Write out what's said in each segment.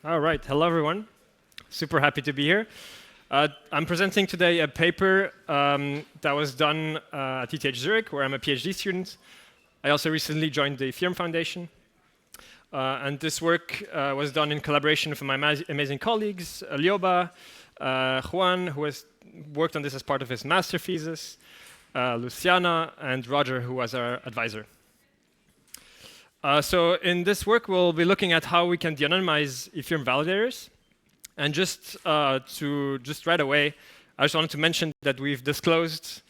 All right, hello everyone. Super happy to be here. I'm presenting today a paper that was done at ETH Zurich, where I'm a PhD student. I also recently joined the Ethereum Foundation. And this work was done in collaboration with my amazing colleagues, Lioba, Juan, who has worked on this as part of his master thesis, Luciana, and Roger, who was our advisor. So in this work, we'll be looking at how we can de-anonymize Ethereum validators. And just right away, I just wanted to mention that we've disclosed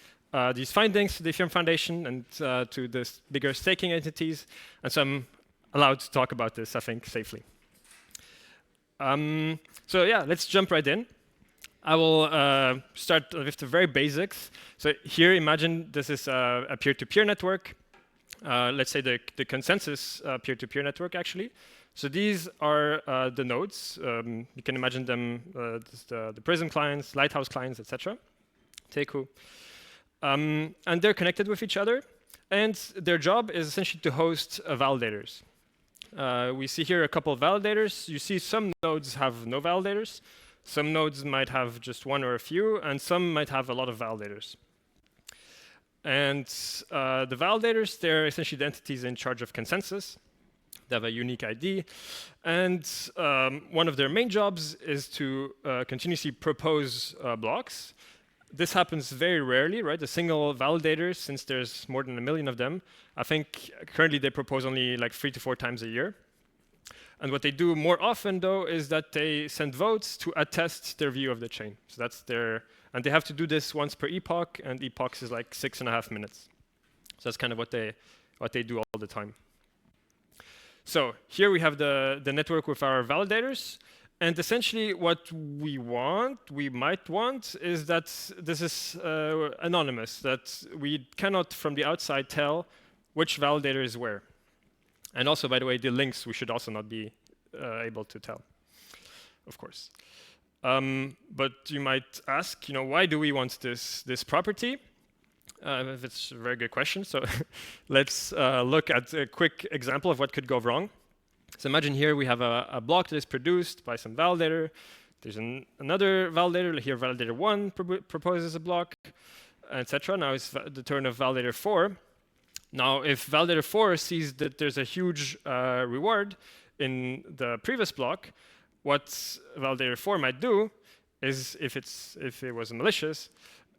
these findings to the Ethereum Foundation and to the bigger staking entities. And so I'm allowed to talk about this, I think, safely. So yeah, let's jump right in. I will start with the very basics. So here, imagine this is a peer-to-peer network. Let's say the consensus peer-to-peer network, actually. So these are the nodes. You can imagine them, the Prism clients, Lighthouse clients, etc. Teku. And they're connected with each other. And their job is essentially to host validators. We see here a couple of validators. You see some nodes have no validators. Some nodes might have just one or a few, and some might have a lot of validators. And the validators, they're essentially the entities in charge of consensus. They have a unique ID. And one of their main jobs is to continuously propose blocks. This happens very rarely, right? A single validator, since there's more than 1 million of them, I think currently they propose only like 3 to 4 times a year. And what they do more often, though, is that they send votes to attest their view of the chain. So that's their, and they have to do this once per epoch, and epochs is like 6.5 minutes. So that's kind of what they do all the time. So here we have the network with our validators. And essentially what we might want, is that this is anonymous, that we cannot from the outside tell which validator is where. And also, by the way, the links we should also not be able to tell, of course. But you might ask, why do we want this property? It's a very good question. So let's look at a quick example of what could go wrong. So imagine here we have a block that is produced by some validator. There's another validator. Here, validator 1 proposes a block, etc. Now it's the turn of validator 4. Now, if validator 4 sees that there's a huge reward in the previous block, what validator 4 might do is, if it was malicious,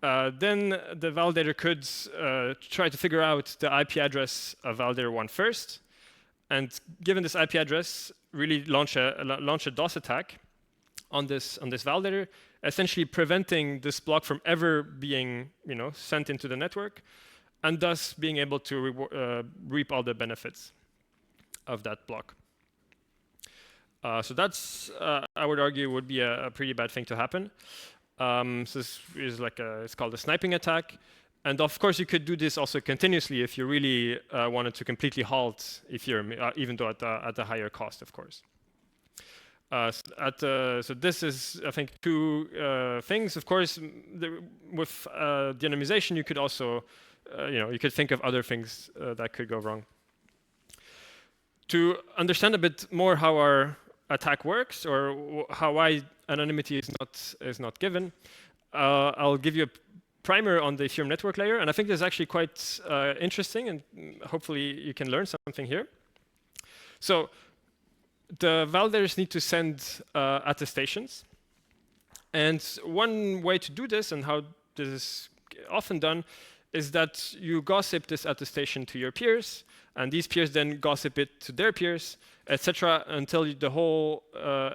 then the validator could try to figure out the IP address of validator 1 first, and given this IP address, really launch a DOS attack on this validator, essentially preventing this block from ever being sent into the network, and thus being able to reap all the benefits of that block. So that's, I would argue, would be a pretty bad thing to happen. So this is like it's called a sniping attack. And of course, you could do this also continuously if you really wanted to completely halt Ethereum, even though at a higher cost, of course. So this is, I think, 2 things. Of course, with deanonymization, you could also you could think of other things that could go wrong. To understand a bit more how our attack works, or why anonymity is not given, I'll give you a primer on the Ethereum network layer, and I think this is actually quite interesting, and hopefully you can learn something here. So the validators need to send attestations, and one way to do this, and how this is often done, is that you gossip this attestation to your peers, and these peers then gossip it to their peers, etc., until the whole,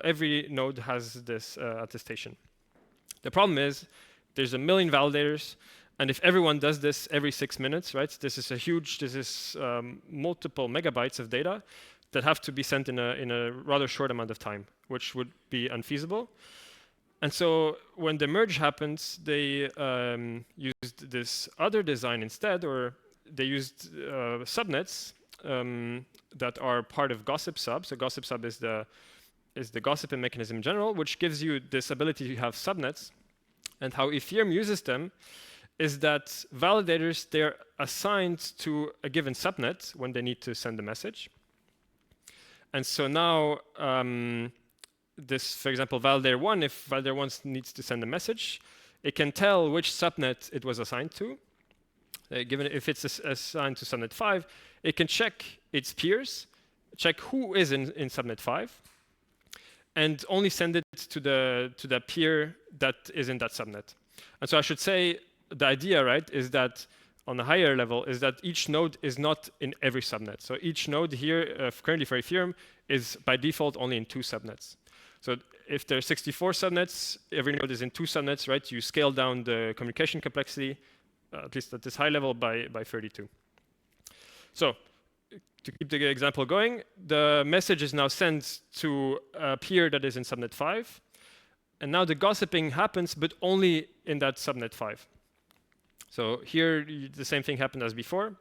every node has this attestation. The problem is, there's 1 million validators, and if everyone does this every 6 minutes, right, this is multiple megabytes of data that have to be sent in a rather short amount of time, which would be unfeasible. And so when the merge happens, they used this other design instead, or they used subnets that are part of gossip sub. So gossip sub is the gossiping mechanism in general, which gives you this ability to have subnets. And how Ethereum uses them is that validators, they're assigned to a given subnet when they need to send a message. And so now this, for example, validator 1, if validator 1 needs to send a message, it can tell which subnet it was assigned to. Given if it's assigned to subnet 5, it can check its peers, check who is in subnet 5, and only send it to the peer that is in that subnet. And so I should say the idea, right, is that on the higher level is that each node is not in every subnet. So each node here, currently for Ethereum, is by default only in 2 subnets. So if there are 64 subnets, every node is in 2 subnets, right? You scale down the communication complexity, at least at this high level, by 32. So to keep the example going, the message is now sent to a peer that is in subnet 5. And now the gossiping happens, but only in that subnet 5. So here, the same thing happened as before.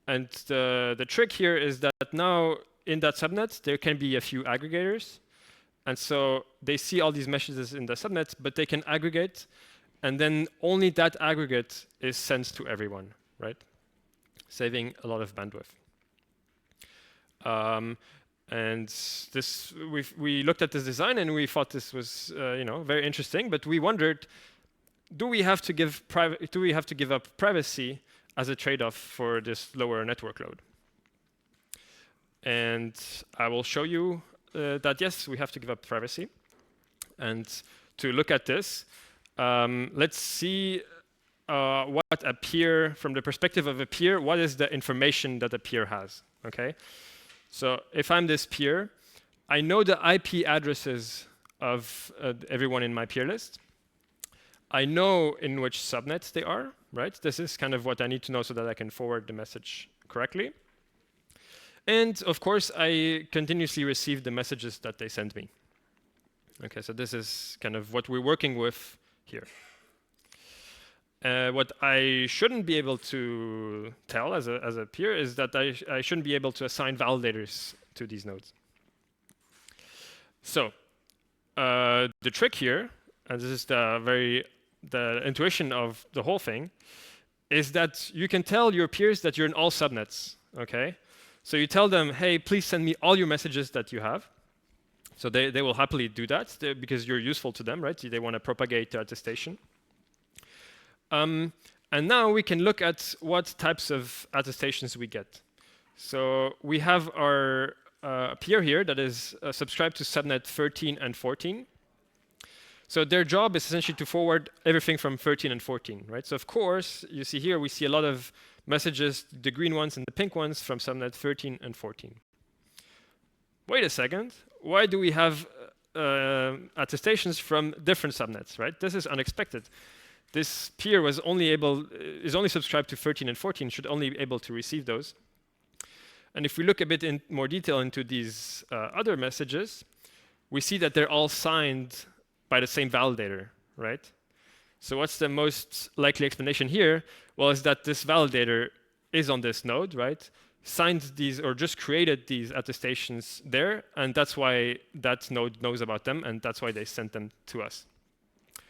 And the trick here is that now in that subnet, there can be a few aggregators. And so they see all these messages in the subnet, but they can aggregate. And then only that aggregate is sent to everyone, right? Saving a lot of bandwidth. And this, we looked at this design and we thought this was, very interesting. But we wondered, do we have to give up privacy as a trade-off for this lower network load? And I will show you that yes, we have to give up privacy. And to look at this, let's see what a peer, from the perspective of a peer, what is the information that a peer has, okay? So if I'm this peer, I know the IP addresses of everyone in my peer list. I know in which subnets they are, right? This is kind of what I need to know so that I can forward the message correctly. And of course, I continuously receive the messages that they send me. Okay, so this is kind of what we're working with here. What I shouldn't be able to tell as a peer is that I shouldn't be able to assign validators to these nodes. So the trick here, and this is the intuition of the whole thing, is that you can tell your peers that you're in all subnets, okay? So you tell them, hey, please send me all your messages that you have. So they will happily do that because you're useful to them, right? They want to propagate the attestation. And now we can look at what types of attestations we get. So we have our peer here that is subscribed to subnet 13 and 14. So their job is essentially to forward everything from 13 and 14, right? So of course, you see here, we see a lot of messages, the green ones and the pink ones from subnet 13 and 14. Wait a second, why do we have attestations from different subnets, right? This is unexpected. This peer is only subscribed to 13 and 14, should only be able to receive those. And if we look a bit in more detail into these other messages, we see that they're all signed by the same validator, right? So what's the most likely explanation here? Well, is that this validator is on this node, right? Signed these or just created these attestations there, and that's why that node knows about them, and that's why they sent them to us.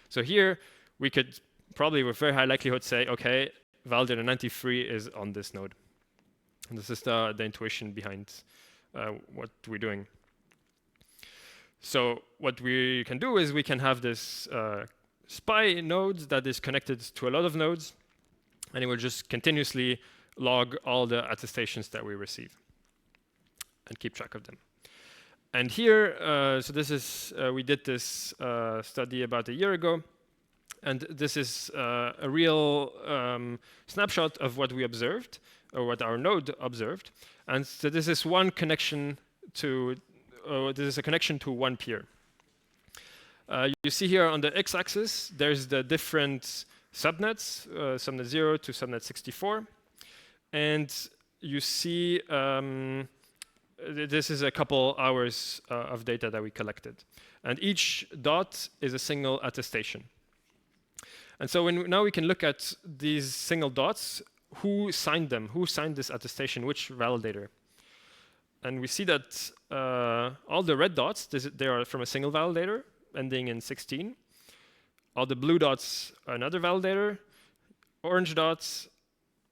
So here we could probably with very high likelihood say, okay, validator 93 is on this node. And this is the intuition behind what we're doing. So what we can do is we can have this spy node that is connected to a lot of nodes, and it will just continuously log all the attestations that we receive and keep track of them. And here, so this is, we did this study about a year ago, and this is a real snapshot of what we observed, or what our node observed. And so this is one connection to, this is a connection to one peer. You see here on the x-axis, there's the different subnets, subnet 0 to subnet 64. And you see, this is a couple hours of data that we collected. And each dot is a single attestation. And so now we can look at these single dots, who signed them, who signed this attestation, which validator. And we see that all the red dots, they are from a single validator, ending in 16. All the blue dots are another validator, orange dots,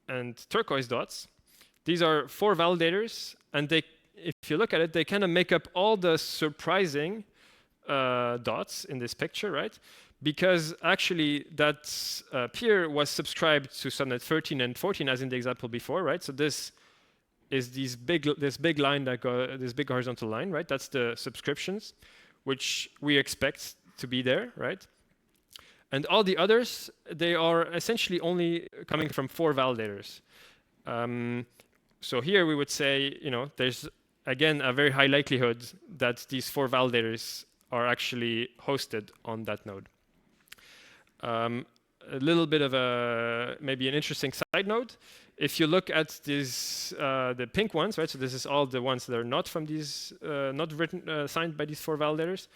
and turquoise dots. These are 4 validators, and they, if you look at it, they kind of make up all the surprising dots in this picture, right? Because actually that peer was subscribed to subnet 13 and 14, as in the example before, right? So this is this big line that this big horizontal line, right? That's the subscriptions, which we expect to be there, right? And all the others, they are essentially only coming from 4 validators. So here we would say, there's again a very high likelihood that these 4 validators are actually hosted on that node. A little bit of maybe an interesting side note. If you look at these, the pink ones, right? So this is all the ones that are not from these, not written, signed by these 4 validators.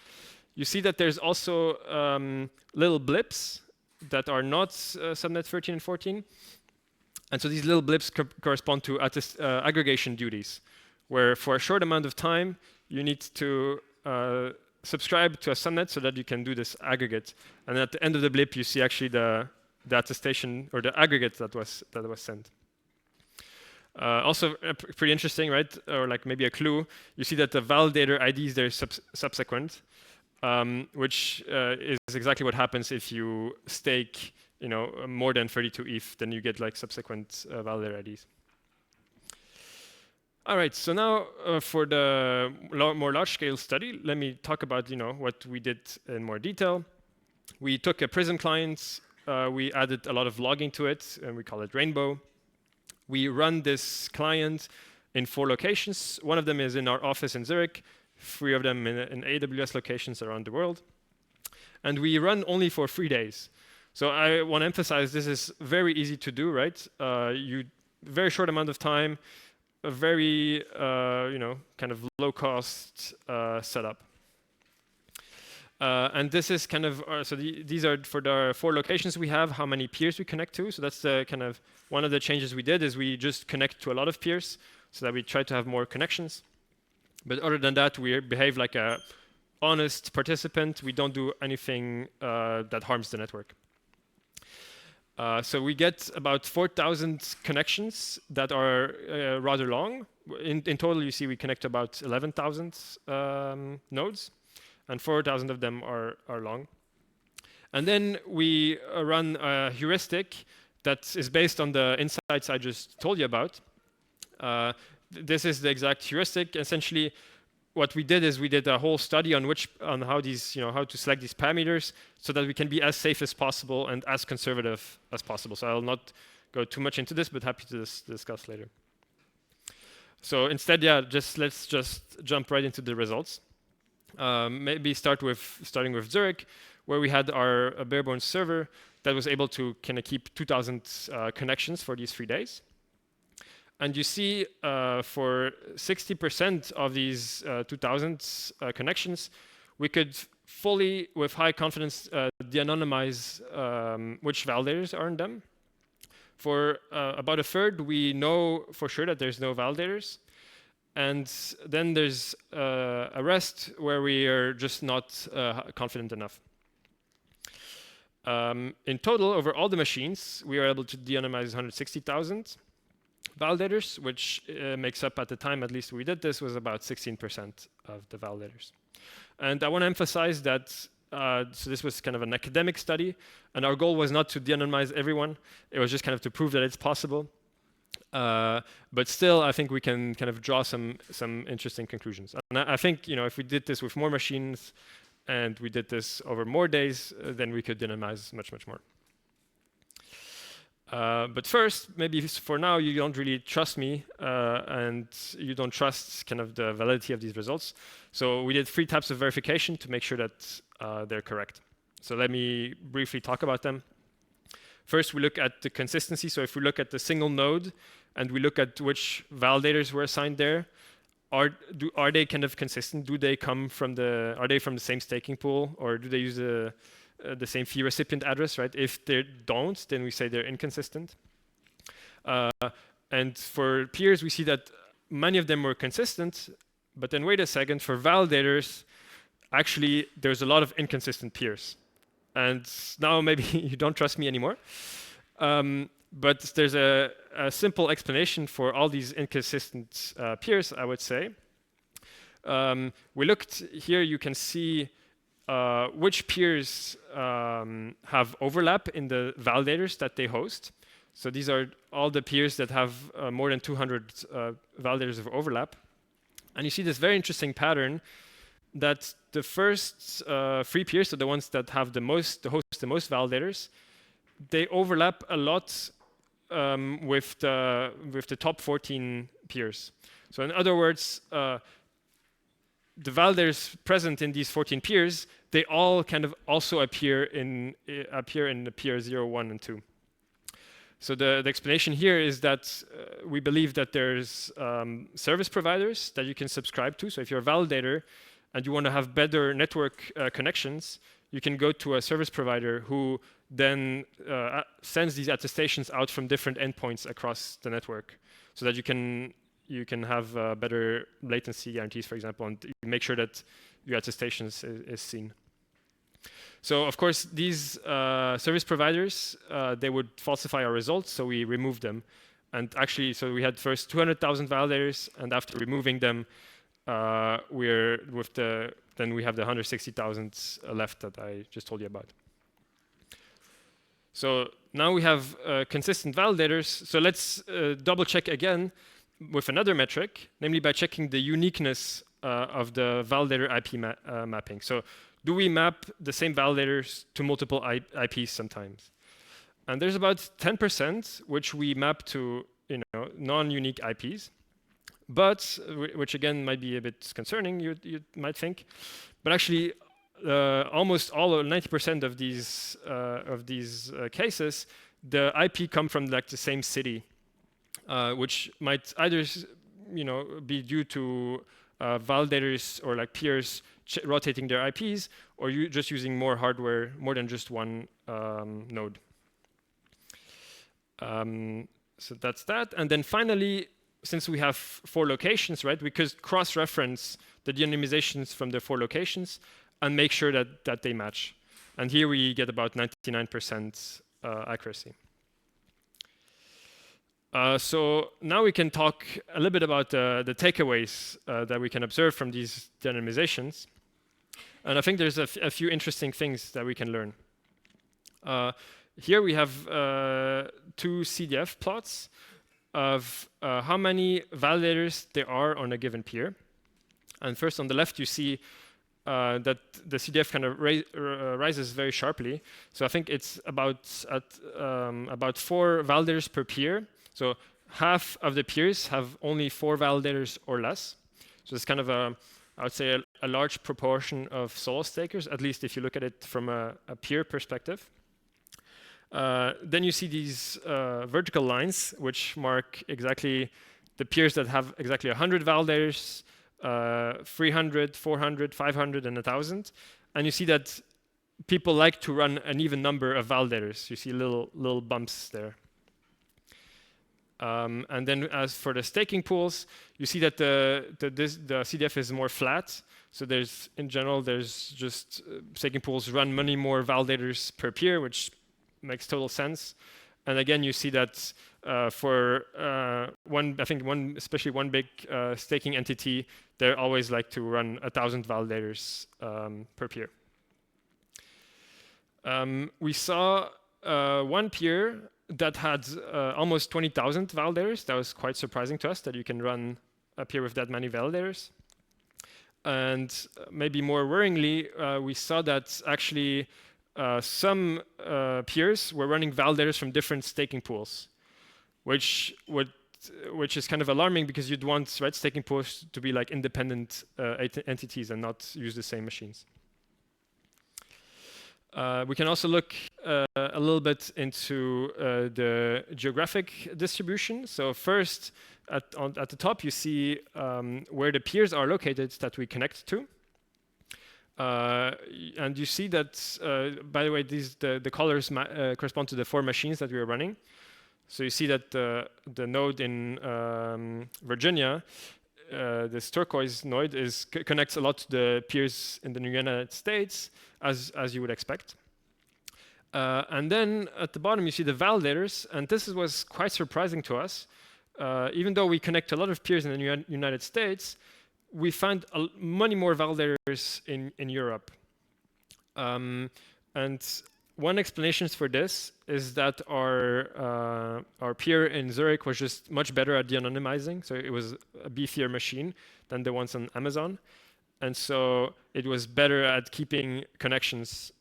You see that there's also little blips that are not subnet 13 and 14. And so these little blips correspond to aggregation duties, where for a short amount of time, you need to subscribe to a subnet so that you can do this aggregate. And at the end of the blip, you see actually the attestation or the aggregate that was sent. Also pretty interesting, right? Or like maybe a clue. You see that the validator IDs, they're subsequent, which is exactly what happens if you stake, more than 32 ETH, then you get like subsequent validator IDs. All right, so now for the more large-scale study, let me talk about what we did in more detail. We took a Prism client, we added a lot of logging to it, and we call it Rainbow. We run this client in 4 locations. One of them is in our office in Zurich, 3 of them in AWS locations around the world. And we run only for 3 days. So I want to emphasize this is very easy to do, right? Very short amount of time, a very kind of low-cost setup. And this is kind of these are for the 4 locations we have, how many peers we connect to. So that's the kind of one of the changes we did is we just connect to a lot of peers so that we try to have more connections. But other than that, we behave like a honest participant. We don't do anything that harms the network. So we get about 4,000 connections that are rather long. In total, you see we connect to about 11,000 nodes, and 4,000 of them are long. And then we run a heuristic that is based on the insights I just told you about. This is the exact heuristic. Essentially, what we did is we did a whole study on how these, how to select these parameters so that we can be as safe as possible and as conservative as possible. So I'll not go too much into this, but happy to discuss later. So instead, let's just jump right into the results. Maybe starting with Zurich, where we had our bare-bones server that was able to kind of keep 2,000 connections for these 3 days. And you see for 60% of these 2,000 connections, we could fully, with high confidence, de-anonymize which validators are in them. For about a third, we know for sure that there's no validators. And then there's a rest where we are just not confident enough. In total, over all the machines, we are able to de-anonymize 160,000 validators, which makes up, at the time at least we did this, was about 16% of the validators. And I want to emphasize that so this was kind of an academic study, and our goal was not to de-anonymize everyone. It was just kind of to prove that it's possible. But still, I think we can kind of draw some interesting conclusions. And I think if we did this with more machines and we did this over more days, then we could de-anonymize much more. But first, maybe for now, you don't really trust me and you don't trust kind of the validity of these results. So we did 3 types of verification to make sure that they're correct. So let me briefly talk about them. First, we look at the consistency. So if we look at the single node and we look at which validators were assigned there, are they kind of consistent? Do they come from are they from the same staking pool, or do they use the same fee recipient address, right? If they don't, then we say they're inconsistent. And for peers, we see that many of them were consistent, but then wait a second, for validators, actually, there's a lot of inconsistent peers. And now maybe you don't trust me anymore. But there's a simple explanation for all these inconsistent peers, I would say. We looked here, you can see which peers have overlap in the validators that they host. So these are all the peers that have more than 200 validators of overlap. And you see this very interesting pattern that the first 3 peers, so the ones that have the most, host the most validators, they overlap a lot with the top 14 peers. So in other words, the validators present in these 14 peers, they all kind of also appear in the peer 0, 1, and 2. So the explanation here is that we believe that there's service providers that you can subscribe to. So if you're a validator and you want to have better network connections, you can go to a service provider who then sends these attestations out from different endpoints across the network, so that you can have better latency guarantees, for example, and you make sure that your attestations is seen. So of course, these service providers, they would falsify our results, so we removed them. And actually, so we had first 200,000 validators, and after removing them, then we have the 160,000 left that I just told you about. So now we have consistent validators. So let's double check again with another metric, namely by checking the uniqueness of the validator IP mapping. So do we map the same validators to multiple IPs sometimes? And there's about 10% which we map to non-unique IPs, but which again might be a bit concerning, you might think. But actually, almost all, or 90% of these cases, the IP come from like the same city, which might either be due to validators or like peers rotating their IPs, or you just using more hardware, more than just one node. So that's that. And then finally, since we have 4 locations, right, we could cross-reference the deanonymizations from the 4 locations and make sure that they match. And here we get about 99% accuracy. So now we can talk a little bit about the takeaways that we can observe from these deanonymizations. And I think there's a few interesting things that we can learn. Here we have 2 CDF plots of how many validators there are on a given peer. And first on the left, you see that the CDF kind of rises very sharply. So I think it's about 4 validators per peer. So half of the peers have only 4 validators or less. So it's kind of I would say a large proportion of solo stakers, at least if you look at it from a peer perspective. Then you see these vertical lines, which mark exactly the peers that have exactly 100 validators, 300, 400, 500, and 1,000. And you see that people like to run an even number of validators. You see little bumps there. And then as for the staking pools, you see that the CDF is more flat. So in general, there's just staking pools run many more validators per peer, which makes total sense. And again, you see that for especially one big staking entity, they always like to run 1,000 validators per peer. We saw one peer that had almost 20,000 validators. That was quite surprising to us that you can run a peer with that many validators. And maybe more worryingly, we saw that actually some peers were running validators from different staking pools, which is kind of alarming because you'd want staking pools to be like independent entities and not use the same machines. We can also look a little bit into the geographic distribution. So first, at the top, you see where the peers are located that we connect to. And you see that, by the way, the colors correspond to the 4 machines that we are running. So you see that the node in Virginia, this turquoise node, connects a lot to the peers in the United States, as you would expect. And then at the bottom, you see the validators. And this was quite surprising to us. Even though we connect a lot of peers in the United States, we find many more validators in Europe. And one explanation for this is that our peer in Zurich was just much better at de-anonymizing. So it was a beefier machine than the ones on Amazon. And so it was better at keeping connections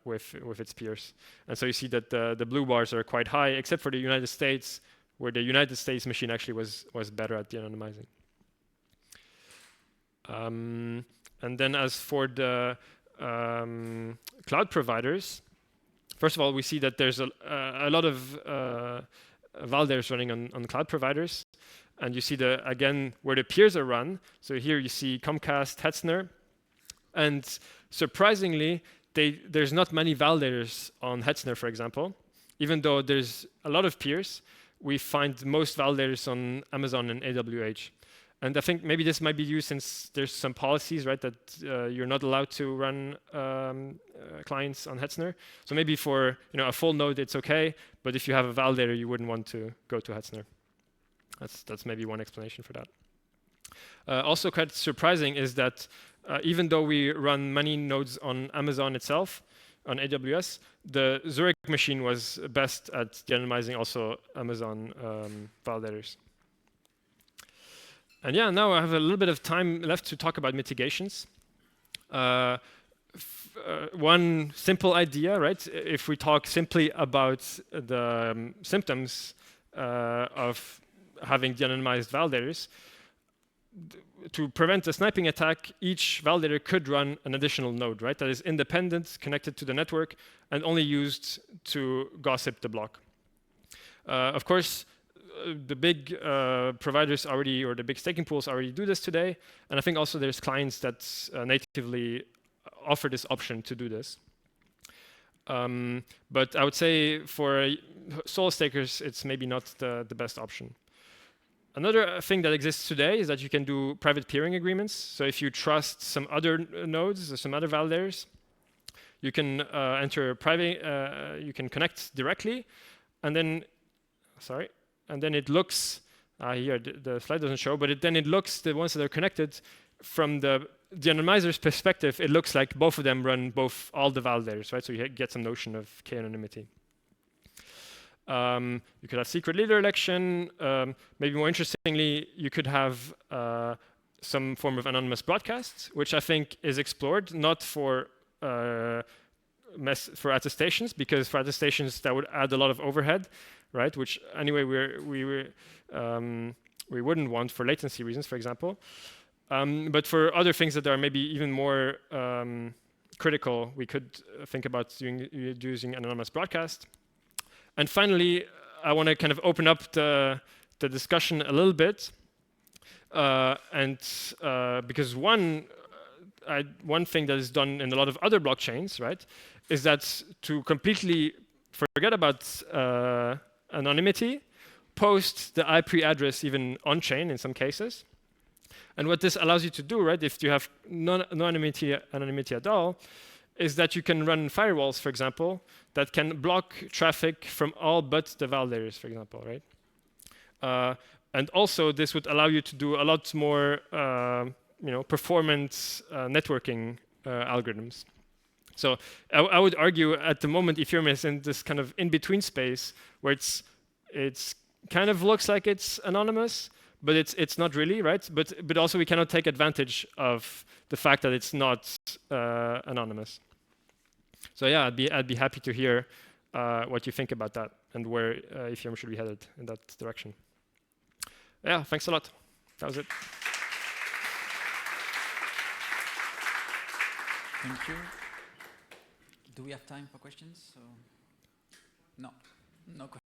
with its peers. And so you see that the blue bars are quite high, except for the United States, where the United States machine actually was better at de-anonymizing. And then as for the cloud providers, first of all, we see that there's a lot of validators running on cloud providers. And you see, again, where the peers are run. So here you see Comcast, Hetzner. And surprisingly, there's not many validators on Hetzner, for example. Even though there's a lot of peers, we find most validators on Amazon and AWH. And I think maybe this might be used since there's some policies, right, that you're not allowed to run clients on Hetzner. So maybe for a full node, it's OK. But if you have a validator, you wouldn't want to go to Hetzner. That's maybe one explanation for that. Also quite surprising is that even though we run many nodes on Amazon itself, on AWS, the Zurich machine was best at de-anonymizing also Amazon validators. And yeah, now I have a little bit of time left to talk about mitigations. One simple idea, right? If we talk simply about the symptoms of having de-anonymized validators, to prevent a sniping attack, each validator could run an additional node, right? That is independent, connected to the network, and only used to gossip the block. Of course, the big providers already, or the big staking pools already do this today. And I think also there's clients that natively offer this option to do this. But I would say for solo stakers, it's maybe not the best option. Another thing that exists today is that you can do private peering agreements. So if you trust some other nodes or some other validators, you can enter private, you can connect directly, and then, and then it looks, here the slide doesn't show, but then it looks, the ones that are connected, from the anonymizer's perspective, it looks like both of them run all the validators, right? So you get some notion of k-anonymity. You could have secret leader election. Maybe more interestingly, you could have some form of anonymous broadcast, which I think is explored, not for attestations, because for attestations that would add a lot of overhead, right? Which anyway we wouldn't want for latency reasons, for example. But for other things that are maybe even more critical, we could think about using anonymous broadcast. And finally, I want to kind of open up the discussion a little bit, because one thing that is done in a lot of other blockchains, right, is that to completely forget about anonymity, post the IP address even on-chain in some cases. And what this allows you to do, right, if you have no anonymity at all, is that you can run firewalls, for example, that can block traffic from all but the validators, for example, right? And also, this would allow you to do a lot more, performance networking algorithms. So I would argue at the moment Ethereum is in this kind of in-between space where it's kind of looks like it's anonymous, but it's not really, right? But also we cannot take advantage of the fact that it's not anonymous. So yeah, I'd be happy to hear what you think about that and where Ethereum should be headed in that direction. Yeah, thanks a lot. That was it. Thank you. Do we have time for questions? No. No questions.